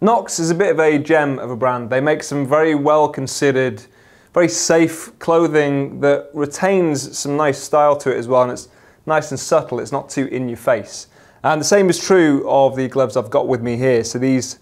Knox is a bit of a gem of a brand. They make some very well considered, very safe clothing that retains some nice style to it as well, and it's nice and subtle, it's not too in your face. And the same is true of the gloves I've got with me here. So these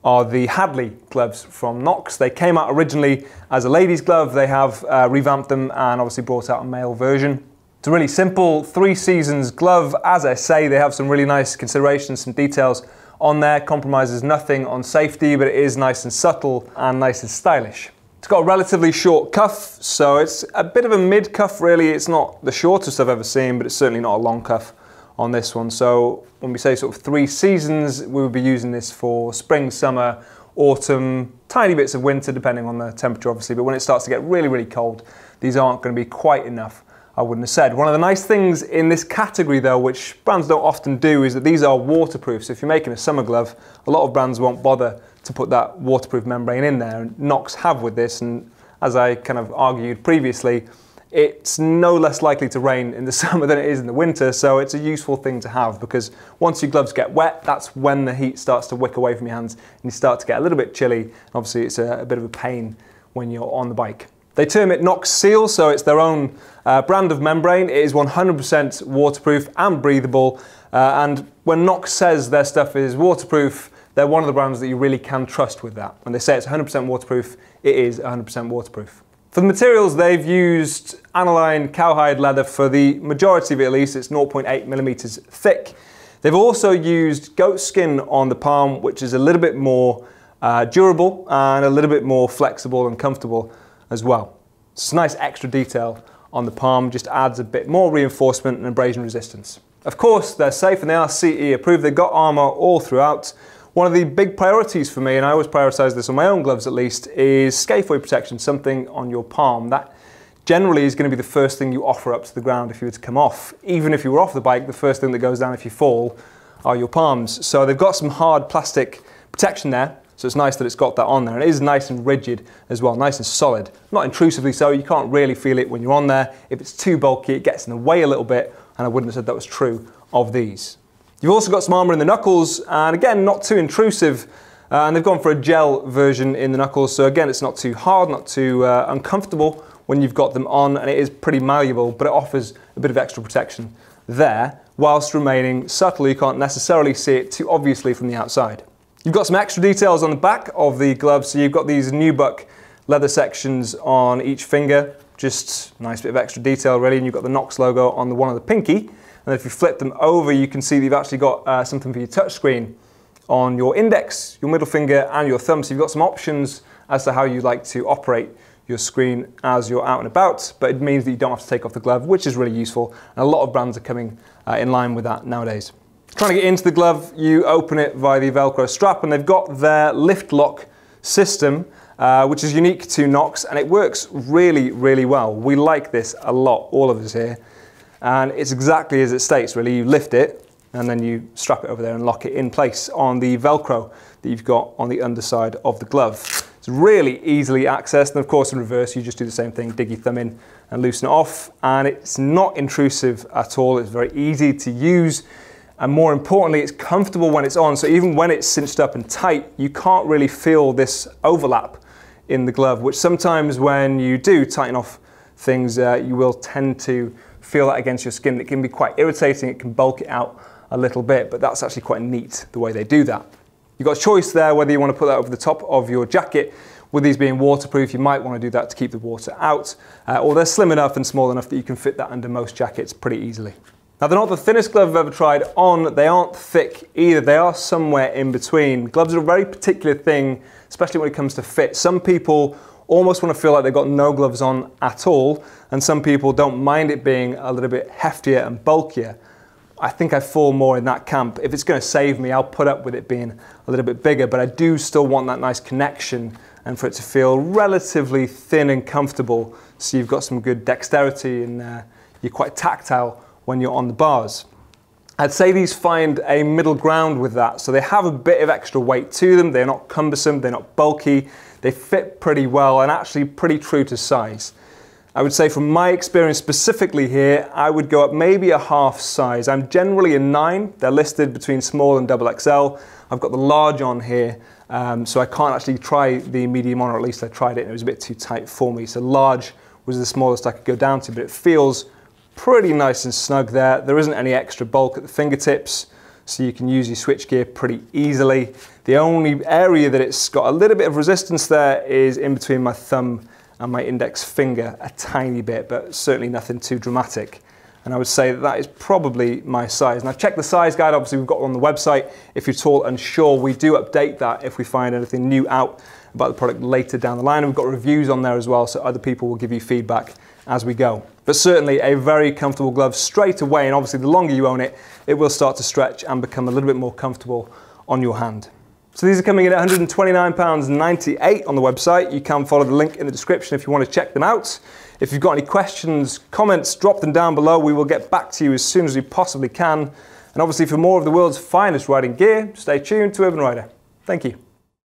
are the Hadleigh gloves from Knox. They came out originally as a ladies glove. They have revamped them and obviously brought out a male version. It's a really simple 3 seasons glove. As I say, they have some really nice considerations, some details on there. Compromises nothing on safety, but it is nice and subtle and nice and stylish. It's got a relatively short cuff, so it's a bit of a mid cuff really. It's not the shortest I've ever seen, but it's certainly not a long cuff on this one. So when we say sort of 3 seasons, we would be using this for spring, summer, autumn, tiny bits of winter, depending on the temperature obviously, but when it starts to get really, really cold, these aren't going to be quite enough, I wouldn't have said. One of the nice things in this category though, which brands don't often do, is that these are waterproof. So if you're making a summer glove, a lot of brands won't bother to put that waterproof membrane in there, and Knox have with this, and as I kind of argued previously, it's no less likely to rain in the summer than it is in the winter, so it's a useful thing to have, because once your gloves get wet, that's when the heat starts to wick away from your hands and you start to get a little bit chilly. Obviously it's a bit of a pain when you're on the bike. They term it Knox Seal, so it's their own brand of membrane. It is 100% waterproof and breathable, and when Knox says their stuff is waterproof, they're one of the brands that you really can trust with that. When they say it's 100% waterproof, it is 100% waterproof. For the materials, they've used aniline cowhide leather for the majority of it at least. It's 0.8 millimeters thick. They've also used goatskin on the palm, which is a little bit more durable and a little bit more flexible and comfortable as well. It's a nice extra detail on the palm, just adds a bit more reinforcement and abrasion resistance. Of course, they're safe and they are CE approved. They've got armor all throughout. One of the big priorities for me, and I always prioritize this on my own gloves at least, is scaphoid protection, something on your palm. That generally is going to be the first thing you offer up to the ground if you were to come off. Even if you were off the bike, the first thing that goes down if you fall are your palms. So they've got some hard plastic protection there, so it's nice that it's got that on there. And it is nice and rigid as well, nice and solid. Not intrusively so, you can't really feel it when you're on there. If it's too bulky, it gets in the way a little bit, and I wouldn't have said that was true of these. You've also got some armour in the knuckles, and again, not too intrusive, and they've gone for a gel version in the knuckles, so again, it's not too hard, not too uncomfortable when you've got them on, and it is pretty malleable, but it offers a bit of extra protection there, whilst remaining subtle. You can't necessarily see it too obviously from the outside. You've got some extra details on the back of the gloves, so you've got these Nubuck leather sections on each finger, just a nice bit of extra detail really, and you've got the Knox logo on the one of the pinky. And if you flip them over, you can see that you've actually got something for your touchscreen on your index, your middle finger, and your thumb. So you've got some options as to how you like to operate your screen as you're out and about, but it means that you don't have to take off the glove, which is really useful. And a lot of brands are coming in line with that nowadays. Trying to get into the glove, you open it via the Velcro strap, and they've got their lift lock system, which is unique to Knox, and it works really, really well. We like this a lot, all of us here. And it's exactly as it states really. You lift it and then you strap it over there and lock it in place on the Velcro that you've got on the underside of the glove. It's really easily accessed, and of course in reverse you just do the same thing, dig your thumb in and loosen it off, and it's not intrusive at all. It's very easy to use, and more importantly it's comfortable when it's on, so even when it's cinched up and tight you can't really feel this overlap in the glove, which sometimes when you do tighten off things you will tend to feel that against your skin. It can be quite irritating, it can bulk it out a little bit, but that's actually quite neat the way they do that. You've got a choice there whether you want to put that over the top of your jacket. With these being waterproof, you might want to do that to keep the water out, or they're slim enough and small enough that you can fit that under most jackets pretty easily. Now they're not the thinnest glove I've ever tried on, they aren't thick either, they are somewhere in between. Gloves are a very particular thing, especially when it comes to fit. Some people almost want to feel like they've got no gloves on at all, and some people don't mind it being a little bit heftier and bulkier. I think I fall more in that camp. If it's going to save me, I'll put up with it being a little bit bigger, but I do still want that nice connection and for it to feel relatively thin and comfortable, so you've got some good dexterity and you're quite tactile when you're on the bars. I'd say these find a middle ground with that, so they have a bit of extra weight to them, they're not cumbersome, they're not bulky, they fit pretty well and actually pretty true to size. I would say from my experience specifically here, I would go up maybe a half size. I'm generally a 9, they're listed between small and XXL. I've got the large on here, so I can't actually try the medium on, or at least I tried it and it was a bit too tight for me. So large was the smallest I could go down to, but it feels pretty nice and snug there. There isn't any extra bulk at the fingertips, so you can use your switchgear pretty easily. The only area that it's got a little bit of resistance there is in between my thumb and my index finger, a tiny bit, but certainly nothing too dramatic. And I would say that that is probably my size. And I've checked the size guide, obviously we've got it on the website. If you're at all unsure, we do update that if we find anything new out about the product later down the line. And we've got reviews on there as well, so other people will give you feedback as we go. But certainly a very comfortable glove straight away, and obviously the longer you own it, it will start to stretch and become a little bit more comfortable on your hand. So these are coming in at £129.98 on the website. You can follow the link in the description if you want to check them out. If you've got any questions, comments, drop them down below. We will get back to you as soon as we possibly can. And obviously for more of the world's finest riding gear, stay tuned to Urban Rider. Thank you.